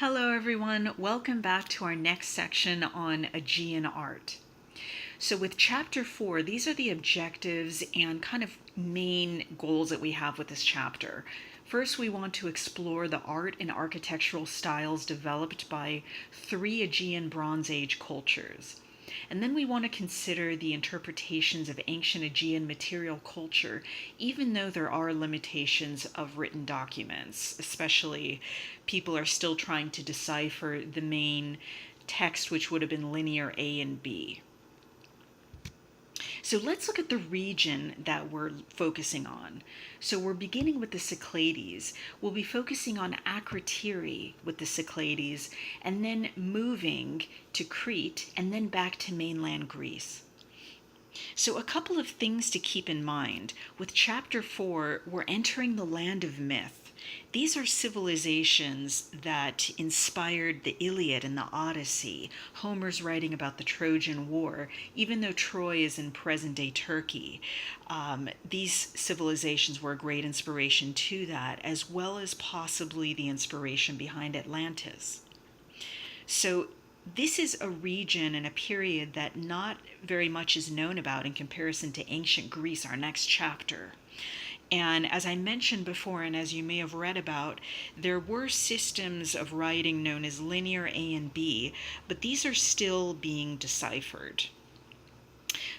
Hello everyone, welcome back to our next section on Aegean art. So with chapter 4, these are the objectives and kind of main goals that we have with this chapter. First, we want to explore the art and architectural styles developed by 3 Aegean Bronze Age cultures. And then we want to consider the interpretations of ancient Aegean material culture, even though there are limitations of written documents, especially people are still trying to decipher the main text, which would have been linear A and B. So let's look at the region that we're focusing on. So we're beginning with the Cyclades. We'll be focusing on Akrotiri with the Cyclades, and then moving to Crete, and then back to mainland Greece. So a couple of things to keep in mind. With chapter 4, we're entering the land of myth. These are civilizations that inspired the Iliad and the Odyssey. Homer's writing about the Trojan War, even though Troy is in present-day Turkey. These civilizations were a great inspiration to that, as well as possibly the inspiration behind Atlantis. So this is a region and a period that not very much is known about in comparison to ancient Greece, our next chapter. And as I mentioned before, and as you may have read about, there were systems of writing known as linear A and B, but these are still being deciphered.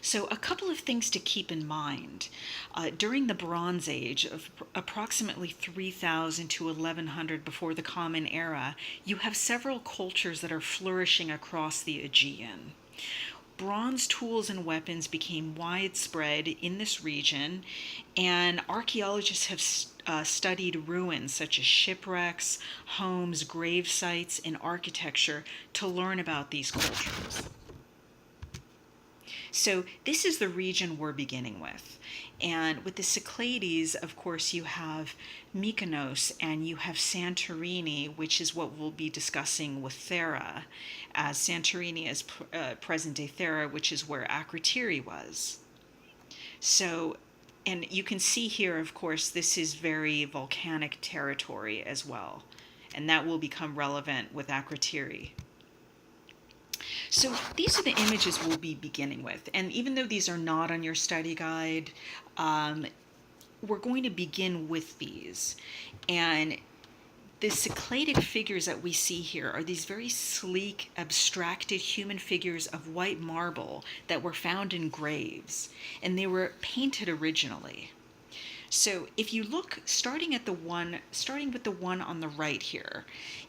So a couple of things to keep in mind. During the Bronze Age, of approximately 3000 to 1100 before the Common Era, you have several cultures that are flourishing across the Aegean. Bronze tools and weapons became widespread in this region, and archaeologists have studied ruins such as shipwrecks, homes, grave sites, and architecture to learn about these cultures. So this is the region we're beginning with. And with the Cyclades, of course, you have Mykonos and you have Santorini, which is what we'll be discussing with Thera, as Santorini is present-day Thera, which is where Akrotiri was. So, and you can see here, of course, this is very volcanic territory as well. And that will become relevant with Akrotiri. So these are the images we'll be beginning with. And even though these are not on your study guide, we're going to begin with these. And the Cycladic figures that we see here are these very sleek, abstracted human figures of white marble that were found in graves. And they were painted originally. So if you look, starting with the one on the right here,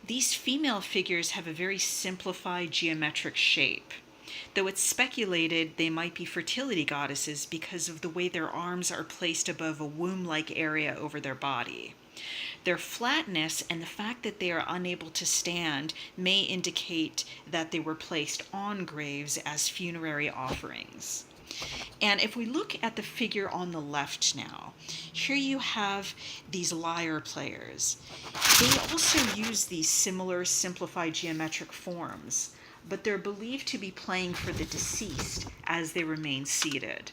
these female figures have a very simplified geometric shape. Though it's speculated they might be fertility goddesses because of the way their arms are placed above a womb-like area over their body. Their flatness and the fact that they are unable to stand may indicate that they were placed on graves as funerary offerings. And if we look at the figure on the left now, here you have these lyre players. They also use these similar simplified geometric forms, but they're believed to be playing for the deceased as they remain seated.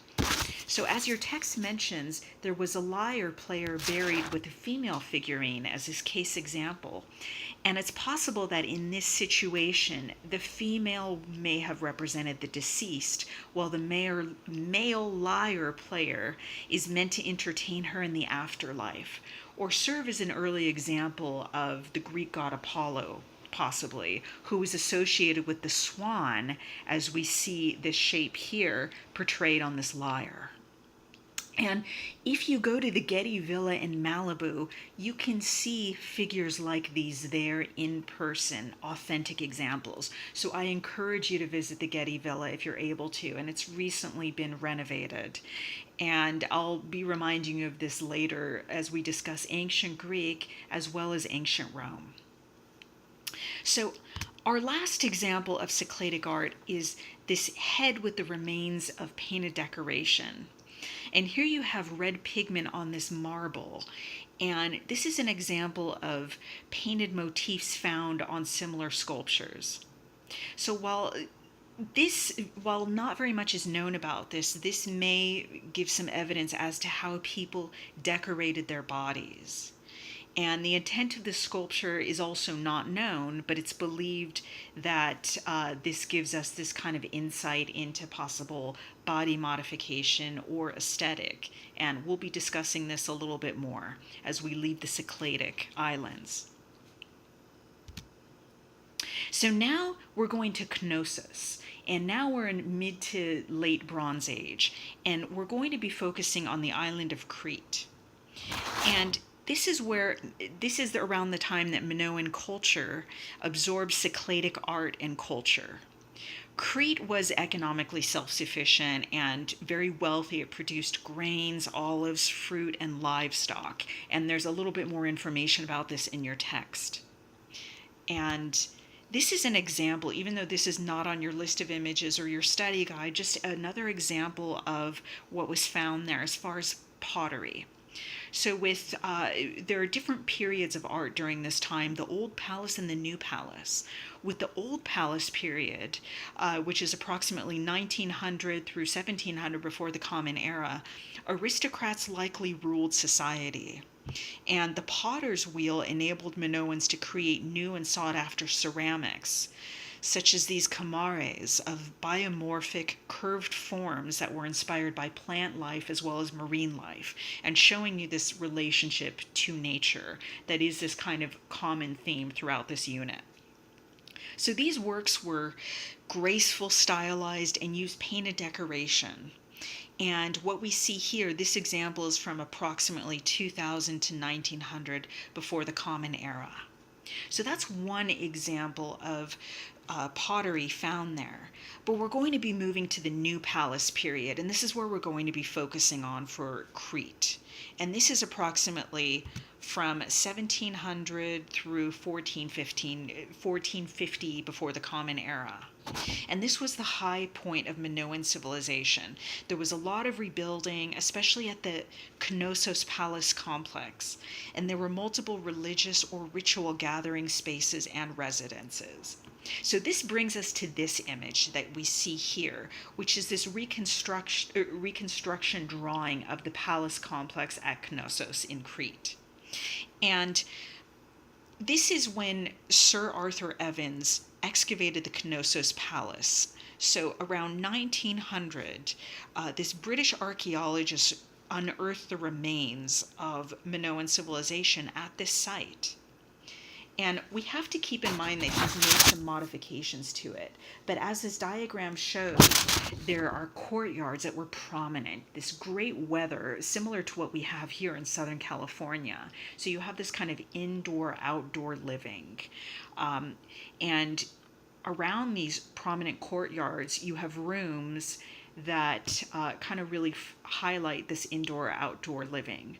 So as your text mentions, there was a lyre player buried with a female figurine as his case example. And it's possible that in this situation, the female may have represented the deceased, while the male lyre player is meant to entertain her in the afterlife, or serve as an early example of the Greek god Apollo, possibly, who is associated with the swan, as we see this shape here portrayed on this lyre. And if you go to the Getty Villa in Malibu, you can see figures like these there in person, authentic examples. So I encourage you to visit the Getty Villa if you're able to, and it's recently been renovated. And I'll be reminding you of this later as we discuss ancient Greek as well as ancient Rome. So our last example of Cycladic art is this head with the remains of painted decoration. And here you have red pigment on this marble. And this is an example of painted motifs found on similar sculptures. So while not very much is known about this, this may give some evidence as to how people decorated their bodies. And the intent of this sculpture is also not known, but it's believed that this gives us this kind of insight into possible body modification or aesthetic. And we'll be discussing this a little bit more as we leave the Cycladic islands. So now we're going to Knossos, and now we're in mid to late Bronze Age, and we're going to be focusing on the island of Crete. And this is around the time that Minoan culture absorbed Cycladic art and culture. Crete was economically self-sufficient and very wealthy. It produced grains, olives, fruit, and livestock. And there's a little bit more information about this in your text. And this is an example, even though this is not on your list of images or your study guide, just another example of what was found there as far as pottery. So there are different periods of art during this time, the Old Palace and the New Palace. With the Old Palace period, which is approximately 1900 through 1700 before the Common Era, aristocrats likely ruled society. And the potter's wheel enabled Minoans to create new and sought-after ceramics, such as these kamares of biomorphic curved forms that were inspired by plant life as well as marine life, and showing you this relationship to nature that is this kind of common theme throughout this unit. So these works were graceful, stylized, and used painted decoration. And what we see here, this example is from approximately 2000 to 1900 before the Common Era. So that's one example of pottery found there. But we're going to be moving to the New Palace period, and this is where we're going to be focusing on for Crete. And this is approximately from 1700 through 1450 before the Common Era. And this was the high point of Minoan civilization. There was a lot of rebuilding, especially at the Knossos Palace complex, and there were multiple religious or ritual gathering spaces and residences. So this brings us to this image that we see here, which is this reconstruction drawing of the palace complex at Knossos in Crete. And this is when Sir Arthur Evans excavated the Knossos Palace. So around 1900, this British archaeologist unearthed the remains of Minoan civilization at this site. And we have to keep in mind that he's made some modifications to it. But as this diagram shows, there are courtyards that were prominent, this great weather, similar to what we have here in Southern California. So you have this kind of indoor-outdoor living. And around these prominent courtyards, you have rooms that kind of really highlight this indoor-outdoor living.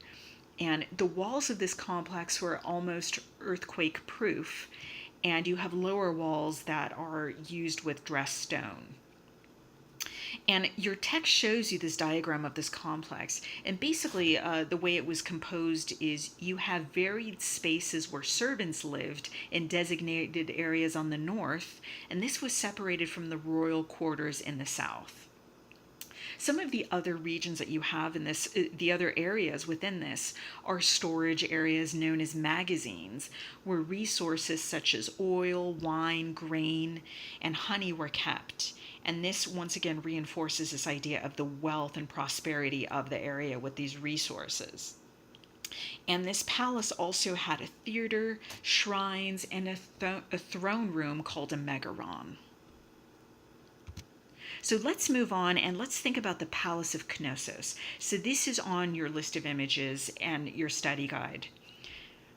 And the walls of this complex were almost earthquake proof, and you have lower walls that are used with dressed stone. And your text shows you this diagram of this complex. And basically, the way it was composed is you have varied spaces where servants lived in designated areas on the north, and this was separated from the royal quarters in the south. Some of the other regions that you have in this, the other areas within this, are storage areas known as magazines, where resources such as oil, wine, grain, and honey were kept. And this once again reinforces this idea of the wealth and prosperity of the area with these resources. And this palace also had a theater, shrines, and a throne room called a megaron. So let's move on and let's think about the Palace of Knossos. So this is on your list of images and your study guide.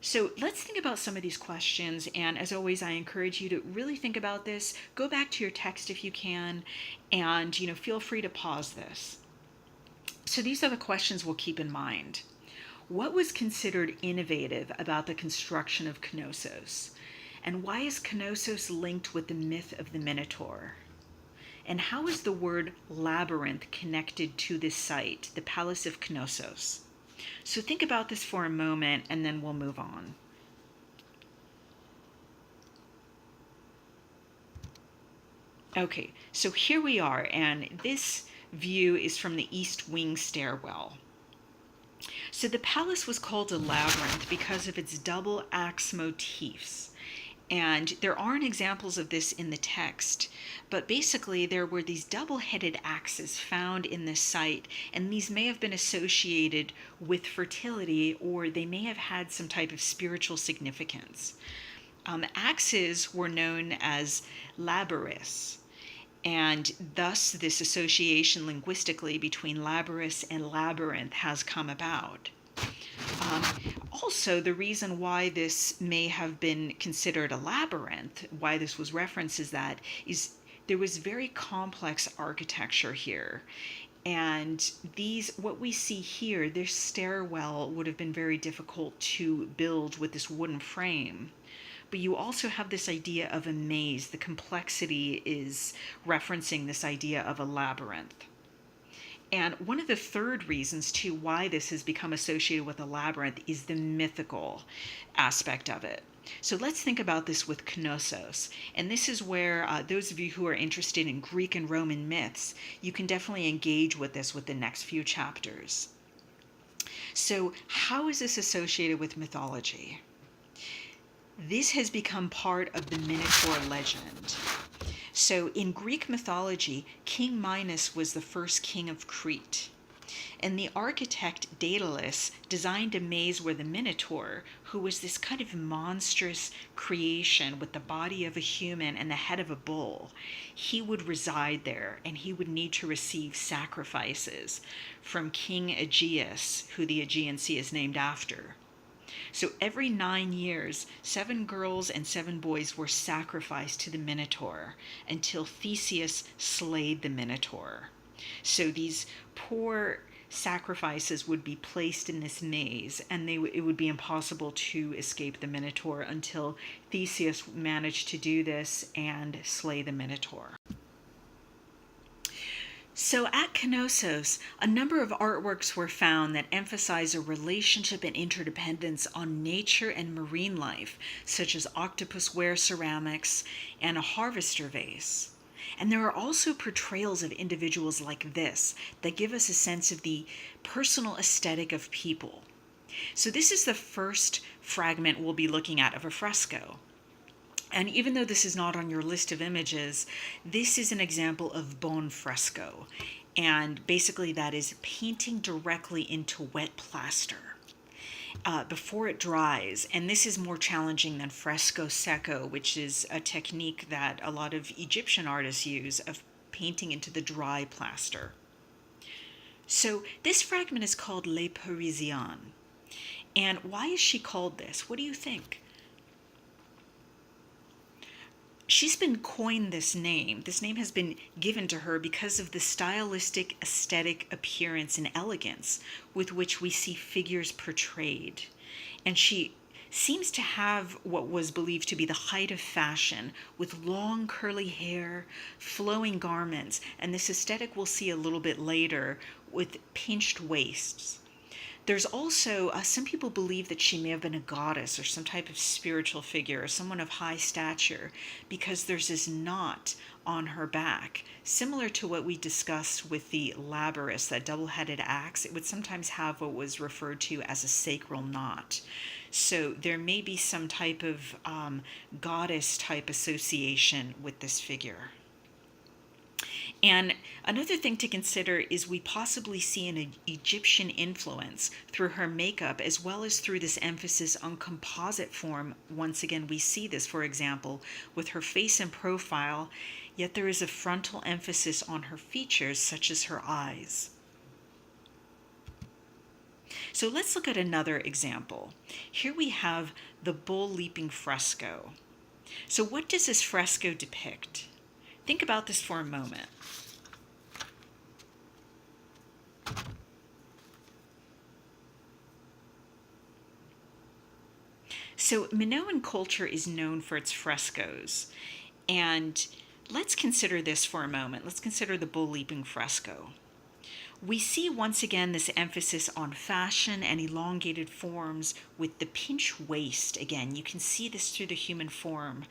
So let's think about some of these questions, and as always, I encourage you to really think about this. Go back to your text if you can, and feel free to pause this. So these are the questions we'll keep in mind. What was considered innovative about the construction of Knossos? And why is Knossos linked with the myth of the Minotaur? And how is the word labyrinth connected to this site, the Palace of Knossos? So think about this for a moment, and then we'll move on. Okay, so here we are, and this view is from the East Wing stairwell. So the palace was called a labyrinth because of its double axe motifs. And there aren't examples of this in the text, but basically there were these double-headed axes found in this site, and these may have been associated with fertility, or they may have had some type of spiritual significance. Axes were known as labyrinths, and thus this association linguistically between labyrinth and labyrinth has come about. Um, Also, the reason why this may have been considered a labyrinth, why this was referenced, is there was very complex architecture here. And what we see here, this stairwell would have been very difficult to build with this wooden frame. But you also have this idea of a maze. The complexity is referencing this idea of a labyrinth. And one of the third reasons, too, why this has become associated with a labyrinth is the mythical aspect of it. So let's think about this with Knossos. And this is where those of you who are interested in Greek and Roman myths, you can definitely engage with this with the next few chapters. So how is this associated with mythology? This has become part of the Minotaur legend. So in Greek mythology, King Minos was the first king of Crete. And the architect Daedalus designed a maze where the Minotaur, who was this kind of monstrous creation with the body of a human and the head of a bull, he would reside there, and he would need to receive sacrifices from King Aegeus, who the Aegean Sea is named after. So every 9 years, 7 girls and 7 boys were sacrificed to the Minotaur until Theseus slayed the Minotaur. So these poor sacrifices would be placed in this maze, and it would be impossible to escape the Minotaur until Theseus managed to do this and slay the Minotaur. So at Knossos, a number of artworks were found that emphasize a relationship and interdependence on nature and marine life, such as octopus ware ceramics and a harvester vase. And there are also portrayals of individuals like this that give us a sense of the personal aesthetic of people. So this is the first fragment we'll be looking at of a fresco. And even though this is not on your list of images, this is an example of buon fresco. And basically that is painting directly into wet plaster before it dries. And this is more challenging than fresco secco, which is a technique that a lot of Egyptian artists use of painting into the dry plaster. So this fragment is called Les Parisiennes. And why is she called this? What do you think? She's been coined this name. This name has been given to her because of the stylistic, aesthetic appearance and elegance with which we see figures portrayed. And she seems to have what was believed to be the height of fashion, with long curly hair, flowing garments, and this aesthetic we'll see a little bit later with pinched waists. There's also, some people believe that she may have been a goddess or some type of spiritual figure or someone of high stature, because there's this knot on her back. Similar to what we discussed with the labyrinth, that double-headed axe, it would sometimes have what was referred to as a sacral knot. So there may be some type of goddess type association with this figure. And another thing to consider is we possibly see an Egyptian influence through her makeup, as well as through this emphasis on composite form. Once again, we see this, for example, with her face and profile, yet there is a frontal emphasis on her features, such as her eyes. So let's look at another example. Here we have the bull leaping fresco. So what does this fresco depict? Think about this for a moment. So Minoan culture is known for its frescoes. And let's consider this for a moment. Let's consider the bull leaping fresco. We see once again this emphasis on fashion and elongated forms with the pinch waist. Again, you can see this through the human form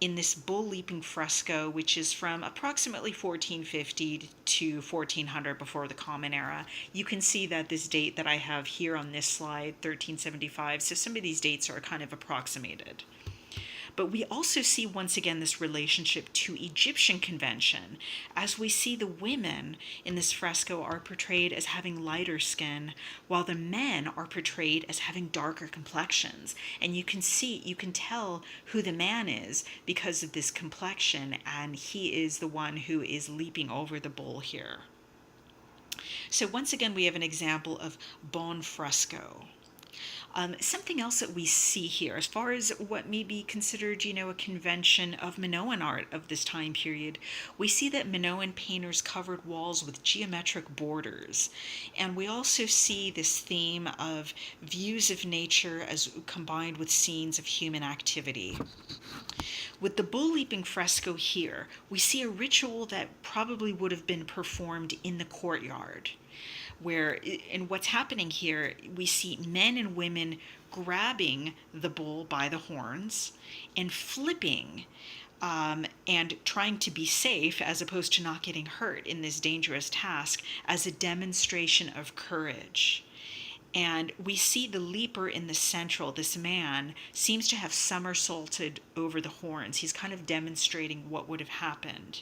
in this bull leaping fresco, which is from approximately 1450 to 1400 before the Common Era. You can see that this date that I have here on this slide, 1375, so some of these dates are kind of approximated. But we also see once again this relationship to Egyptian convention, as we see the women in this fresco are portrayed as having lighter skin, while the men are portrayed as having darker complexions. And you can tell who the man is because of this complexion, and he is the one who is leaping over the bull here. So once again, we have an example of buon fresco. Something else that we see here, as far as what may be considered, a convention of Minoan art of this time period, we see that Minoan painters covered walls with geometric borders. And we also see this theme of views of nature as combined with scenes of human activity. With the bull leaping fresco here, we see a ritual that probably would have been performed in the courtyard, where, and what's happening here, we see men and women grabbing the bull by the horns and flipping and trying to be safe as opposed to not getting hurt in this dangerous task as a demonstration of courage. And we see the leaper in the central, this man, seems to have somersaulted over the horns. He's kind of demonstrating what would have happened.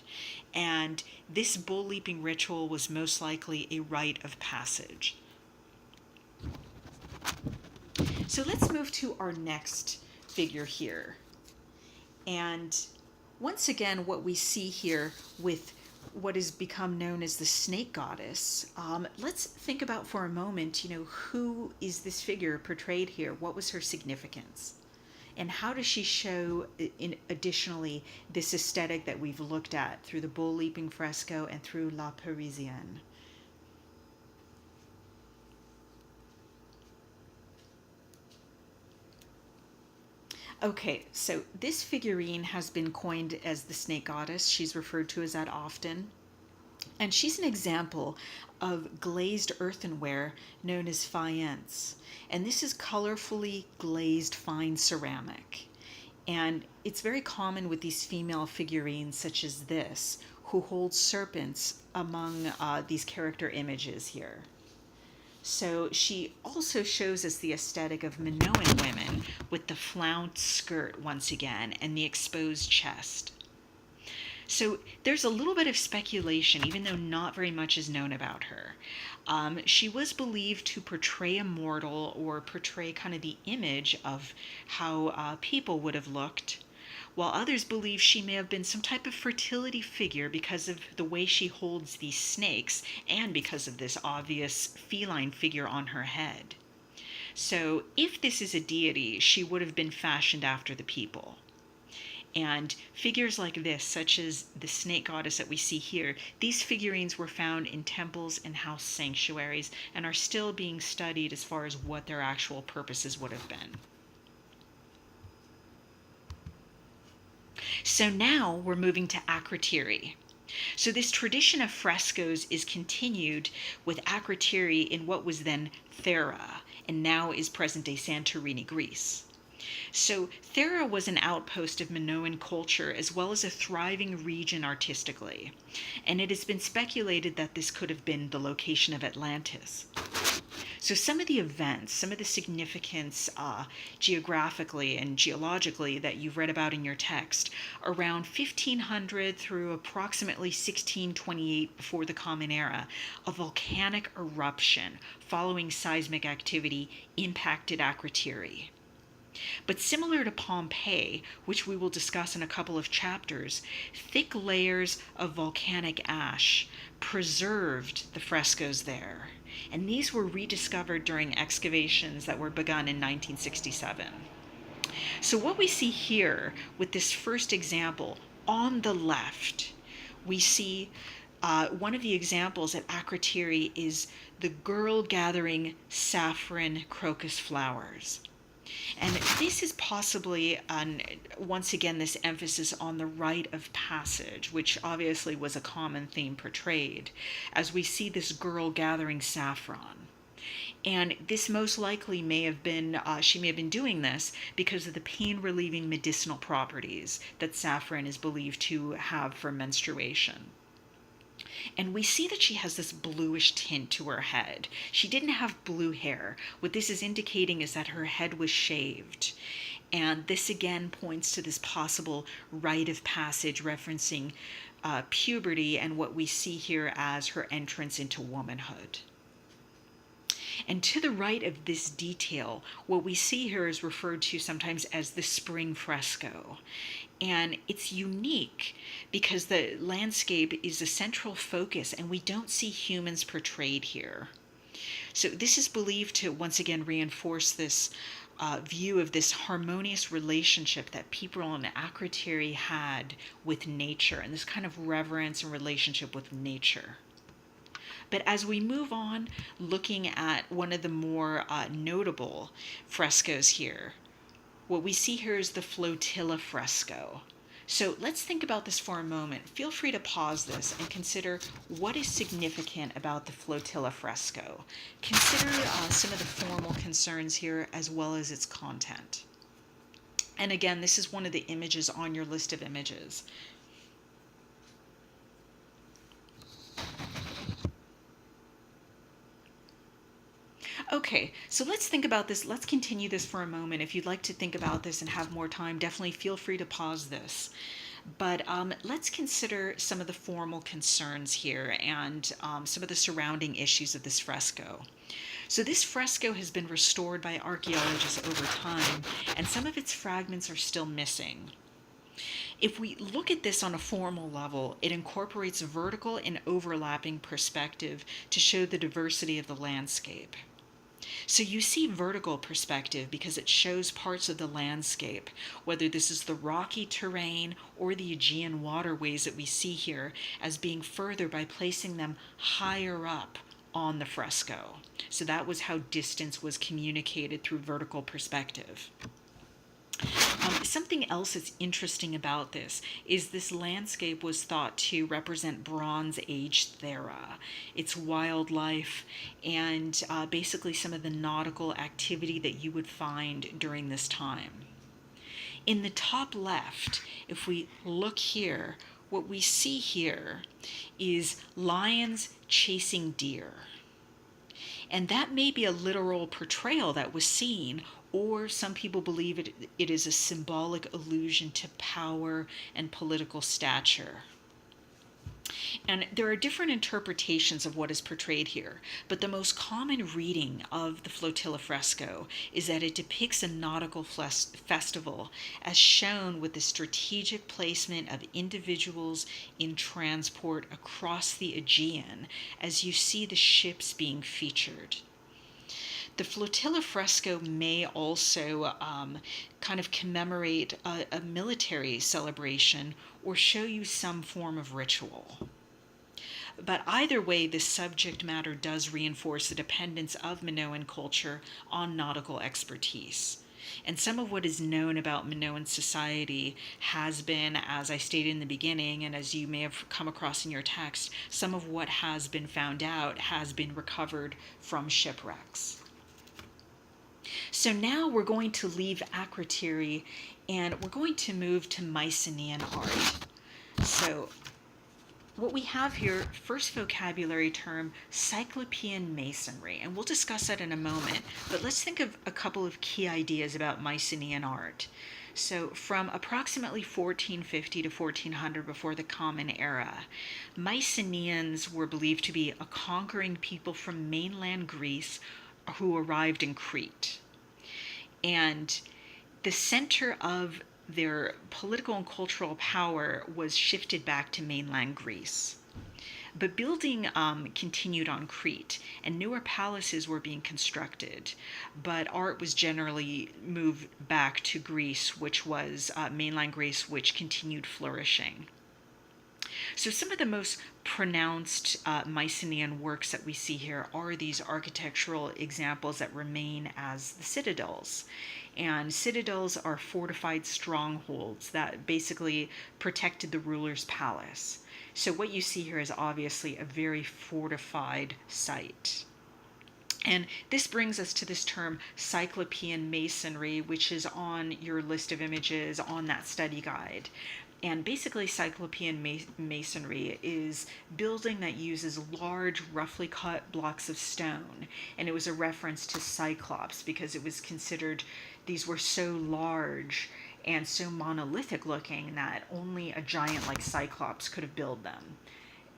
And this bull leaping ritual was most likely a rite of passage. So let's move to our next figure here. And once again, what we see here with what has become known as the snake goddess. Let's think about for a moment, who is this figure portrayed here? What was her significance? And how does she show, additionally, this aesthetic that we've looked at through the bull leaping fresco and through La Parisienne? Okay, so this figurine has been coined as the snake goddess. She's referred to as that often. And she's an example of glazed earthenware known as faience. And this is colorfully glazed fine ceramic. And it's very common with these female figurines such as this, who hold serpents among these character images here. So she also shows us the aesthetic of Minoan women with the flounced skirt once again and the exposed chest. So there's a little bit of speculation, even though not very much is known about her. She was believed to portray a mortal or portray kind of the image of how people would have looked, while others believe she may have been some type of fertility figure because of the way she holds these snakes and because of this obvious feline figure on her head. So if this is a deity, she would have been fashioned after the people. And figures like this, such as the snake goddess that we see here, these figurines were found in temples and house sanctuaries and are still being studied as far as what their actual purposes would have been. So now we're moving to acrotiri. So this tradition of frescoes is continued with acrotiri in what was then Thera and now is present-day Santorini, Greece. So Thera was an outpost of Minoan culture as well as a thriving region artistically, and it has been speculated that this could have been the location of Atlantis. So some of the events, some of the significance geographically and geologically that you've read about in your text, around 1500 through approximately 1628 before the Common Era, a volcanic eruption following seismic activity impacted Akrotiri. But similar to Pompeii, which we will discuss in a couple of chapters, thick layers of volcanic ash preserved the frescoes there, and these were rediscovered during excavations that were begun in 1967. So what we see here with this first example, on the left, we see one of the examples at Akrotiri is the girl gathering saffron crocus flowers. And this is possibly, once again, this emphasis on the rite of passage, which obviously was a common theme portrayed, as we see this girl gathering saffron. And this most likely may have been, she may have been doing this because of the pain relieving medicinal properties that saffron is believed to have for menstruation. And we see that she has this bluish tint to her head. She didn't have blue hair. What this is indicating is that her head was shaved. And this again points to this possible rite of passage referencing puberty and what we see here as her entrance into womanhood. And to the right of this detail, what we see here is referred to sometimes as the spring fresco. And it's unique because the landscape is a central focus and we don't see humans portrayed here. So this is believed to once again reinforce this view of this harmonious relationship that people in Akrotiri had with nature, and this kind of reverence and relationship with nature. But as we move on, looking at one of the more notable frescoes here, what we see here is the flotilla fresco. So let's think about this for a moment. Feel free to pause this and consider what is significant about the flotilla fresco. Consider some of the formal concerns here as well as its content. And again, this is one of the images on your list of images. Okay, so let's think about this. Let's continue this for a moment. If you'd like to think about this and have more time, definitely feel free to pause this. But let's consider some of the formal concerns here and some of the surrounding issues of this fresco. So this fresco has been restored by archaeologists over time, and some of its fragments are still missing. If we look at this on a formal level, it incorporates vertical and overlapping perspective to show the diversity of the landscape. So you see vertical perspective because it shows parts of the landscape, whether this is the rocky terrain or the Aegean waterways that we see here, as being further by placing them higher up on the fresco. So that was how distance was communicated through vertical perspective. Something else that's interesting about this landscape was thought to represent Bronze Age Thera, its wildlife, and basically some of the nautical activity that you would find during this time. In the top left, if we look here, what we see here is lions chasing deer. And that may be a literal portrayal that was seen, or some people believe it is a symbolic allusion to power and political stature. And there are different interpretations of what is portrayed here, but the most common reading of the flotilla fresco is that it depicts a nautical festival as shown with the strategic placement of individuals in transport across the Aegean as you see the ships being featured. The flotilla fresco may also kind of commemorate a military celebration or show you some form of ritual. But either way, this subject matter does reinforce the dependence of Minoan culture on nautical expertise. And some of what is known about Minoan society has been, as I stated in the beginning, and as you may have come across in your text, some of what has been found out has been recovered from shipwrecks. So now we're going to leave Akrotiri and we're going to move to Mycenaean art. So what we have here, first vocabulary term, Cyclopean masonry, and we'll discuss that in a moment, but let's think of a couple of key ideas about Mycenaean art. So from approximately 1450 to 1400 before the Common Era, Mycenaeans were believed to be a conquering people from mainland Greece who arrived in Crete. And the center of their political and cultural power was shifted back to mainland Greece. But building continued on Crete, and newer palaces were being constructed, but art was generally moved back to Greece, which was mainland Greece, which continued flourishing. So some of the most pronounced Mycenaean works that we see here are these architectural examples that remain as the citadels. And citadels are fortified strongholds that basically protected the ruler's palace. So what you see here is obviously a very fortified site. And this brings us to this term Cyclopean masonry, which is on your list of images on that study guide. And basically, Cyclopean masonry is building that uses large, roughly cut blocks of stone. And it was a reference to Cyclops because it was considered these were so large and so monolithic looking that only a giant like Cyclops could have built them.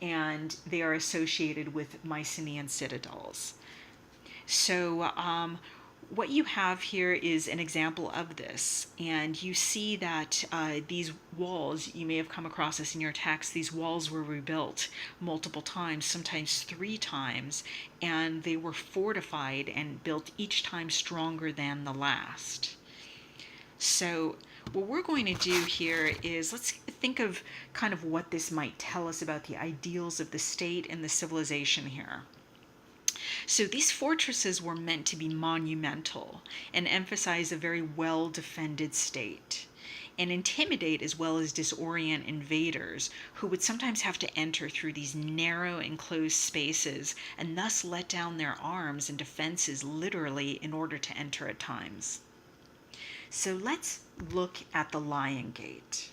And they are associated with Mycenaean citadels. So what you have here is an example of this, and you see that these walls, you may have come across this in your text, these walls were rebuilt multiple times, sometimes 3 times, and they were fortified and built each time stronger than the last. So what we're going to do here is let's think of kind of what this might tell us about the ideals of the state and the civilization here. So these fortresses were meant to be monumental and emphasize a very well-defended state and intimidate as well as disorient invaders who would sometimes have to enter through these narrow enclosed spaces and thus let down their arms and defenses literally in order to enter at times. So let's look at the Lion Gate.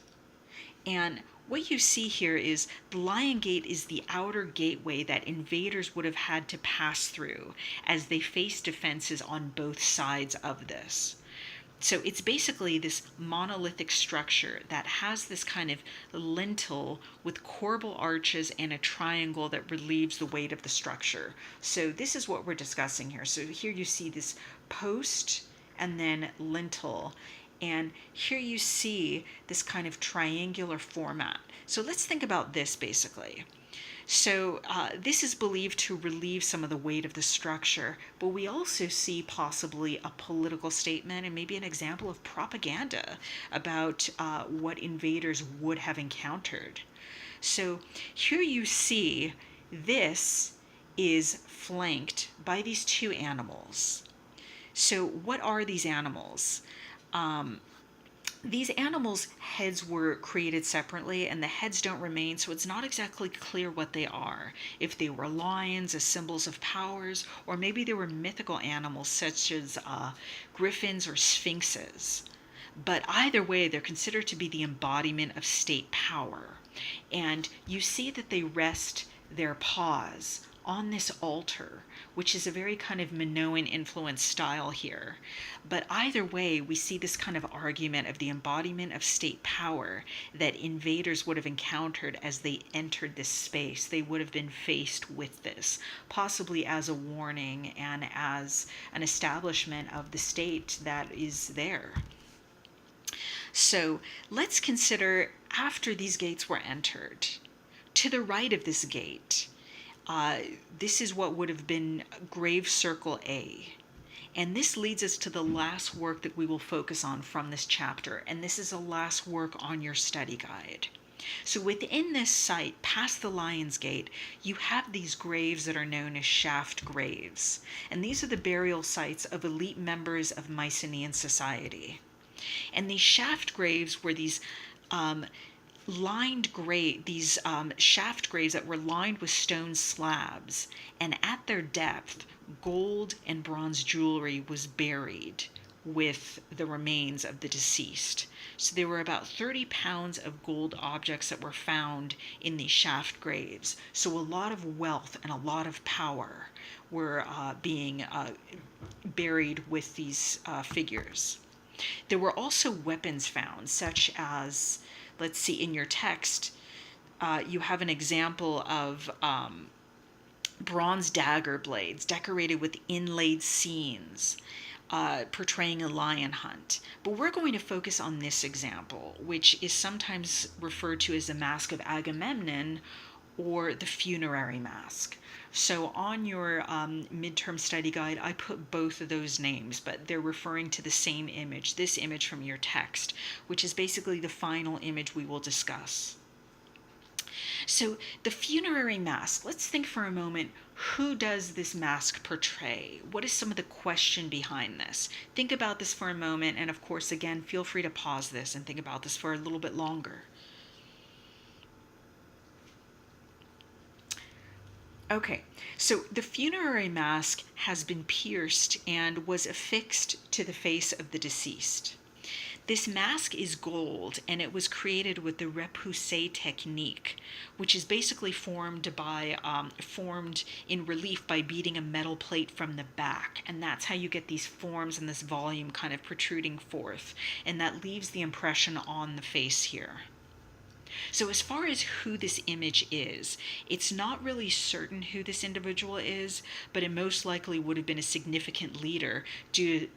And what you see here is the Lion Gate is the outer gateway that invaders would have had to pass through as they faced defenses on both sides of this. So it's basically this monolithic structure that has this kind of lintel with corbel arches and a triangle that relieves the weight of the structure. So this is what we're discussing here. So here you see this post and then lintel. And here you see this kind of triangular format. So let's think about this basically. So this is believed to relieve some of the weight of the structure, but we also see possibly a political statement and maybe an example of propaganda about what invaders would have encountered. So here you see this is flanked by these 2 animals. So what are these animals? These animals' heads were created separately and the heads don't remain, so it's not exactly clear what they are. If they were lions as symbols of powers, or maybe they were mythical animals such as griffins or sphinxes. But either way, they're considered to be the embodiment of state power. And you see that they rest their paws on this altar, which is a very kind of Minoan influence style here. But either way, we see this kind of argument of the embodiment of state power that invaders would have encountered as they entered this space. They would have been faced with this, possibly as a warning and as an establishment of the state that is there. So let's consider after these gates were entered. To the right of this gate, this is what would have been grave circle A. And this leads us to the last work that we will focus on from this chapter. And this is the last work on your study guide. So within this site, past the Lion's Gate, you have these graves that are known as shaft graves. And these are the burial sites of elite members of Mycenaean society. And these shaft graves were these shaft graves that were lined with stone slabs, and at their depth, gold and bronze jewelry was buried with the remains of the deceased. So there were about 30 pounds of gold objects that were found in these shaft graves. So a lot of wealth and a lot of power were being buried with these figures. There were also weapons found, such as, let's see, in your text, you have an example of bronze dagger blades decorated with inlaid scenes portraying a lion hunt. But we're going to focus on this example, which is sometimes referred to as the Mask of Agamemnon or the funerary mask. So on your midterm study guide, I put both of those names, but they're referring to the same image, this image from your text, which is basically the final image we will discuss. So the funerary mask, let's think for a moment, who does this mask portray? What is some of the question behind this? Think about this for a moment, and of course, again, feel free to pause this and think about this for a little bit longer. Okay, so the funerary mask has been pierced and was affixed to the face of the deceased. This mask is gold, and it was created with the repoussé technique, which is basically formed in relief by beating a metal plate from the back, and that's how you get these forms and this volume kind of protruding forth, and that leaves the impression on the face here. So, as far as who this image is, it's not really certain who this individual is, but it most likely would have been a significant leader due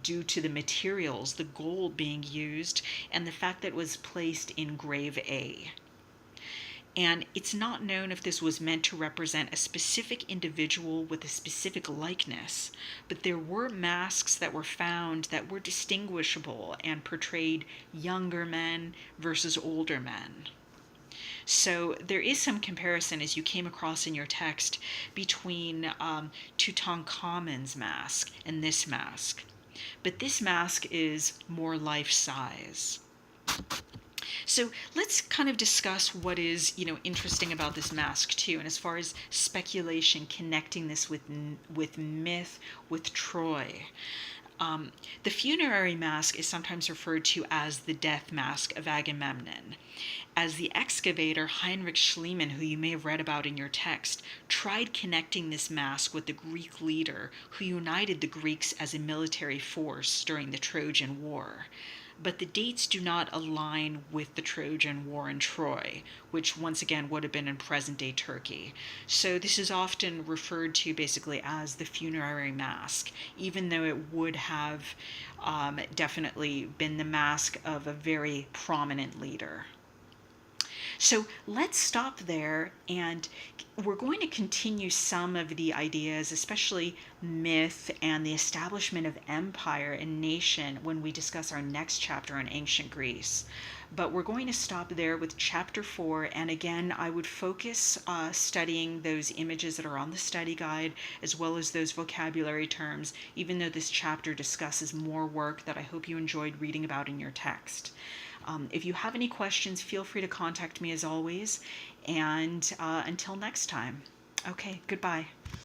to the materials, the gold being used, and the fact that it was placed in grave A. And it's not known if this was meant to represent a specific individual with a specific likeness, but there were masks that were found that were distinguishable and portrayed younger men versus older men. So there is some comparison, as you came across in your text, between Tutankhamun's mask and this mask. But this mask is more life-size. So let's kind of discuss what is, interesting about this mask too, and as far as speculation connecting this with myth, with Troy. The funerary mask is sometimes referred to as the death mask of Agamemnon, as the excavator Heinrich Schliemann, who you may have read about in your text, tried connecting this mask with the Greek leader who united the Greeks as a military force during the Trojan War. But the dates do not align with the Trojan War in Troy, which once again would have been in present-day Turkey. So this is often referred to basically as the funerary mask, even though it would have definitely been the mask of a very prominent leader. So let's stop there, and we're going to continue some of the ideas, especially myth and the establishment of empire and nation, when we discuss our next chapter on ancient Greece. But we're going to stop there with chapter 4, and again, I would focus studying those images that are on the study guide, as well as those vocabulary terms, even though this chapter discusses more work that I hope you enjoyed reading about in your text. If you have any questions, feel free to contact me as always. And until next time. Okay, goodbye.